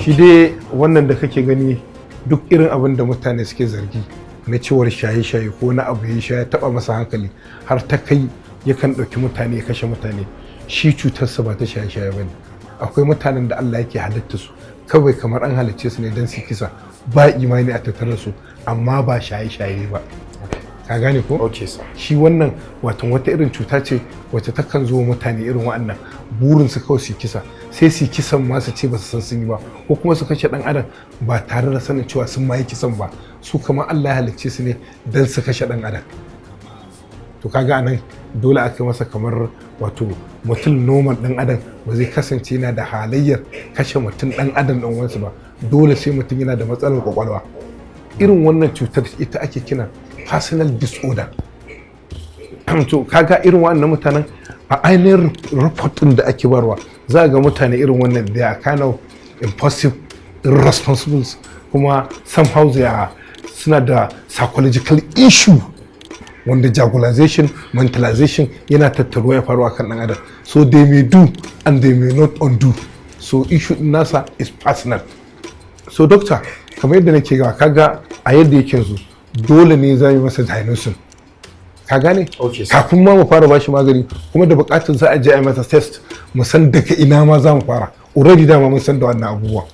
shi dai wannan da kake gani duk irin abin da mutane suke zargi na cewar shaye-shaye ko na abu ya sha ya taba masa hankali har ta kai yakan ɗauki mutane ya kashe mutane, shi cutarsa ba ta shaye-shaye ba ne. Akwai mutanen da Allah yake halitta su kawai kamar an halicce su ne don su kisa, ba imani a tattare su amma ba shaye-shaye ba. Ka gane ko? Shi wannan wata irin cuta ce wacce takan zo mutane irin wa'annan burin su kawai su kisa, sai su kisan ma su ce ba su san sun yi ba, ko kuma su kashe dan adam ba tare da sanin cewa sun ma yi kisan ba, su kamar Allah ya halicce su ne don su kashe dan adam. To kaga anan dole aka masa kamar wato mutum normal dan adam ba zai kasance yana da halayyar kashe mutum dan adam dan wansu ba, dole sai mutum yana da matsalar kwakwalwa. Irin wannan cutar ita ake kira personal disorder. To kaga irin wannan mutanen a ainihin report din da ake barwa za ga mutane irin wannan they are kind of impulsive, irresponsible, kuma somehow they are suna da psychological issue wanda jagulization, mentalization yana tattaruwa ya faru akan dan adam. So they may do and they may not undo. So issue nasa is personal. So doctor, kamar yadda nake gawa kaga a yadda yake yanzu dole ne za mu masa diagnosis. Ka gane? Kafin ma mu fara bashi magani kuma da buƙatar za a je a yi masa test mu san daga ina ma za mu fara. Already dama mun san da wannan abubuwa.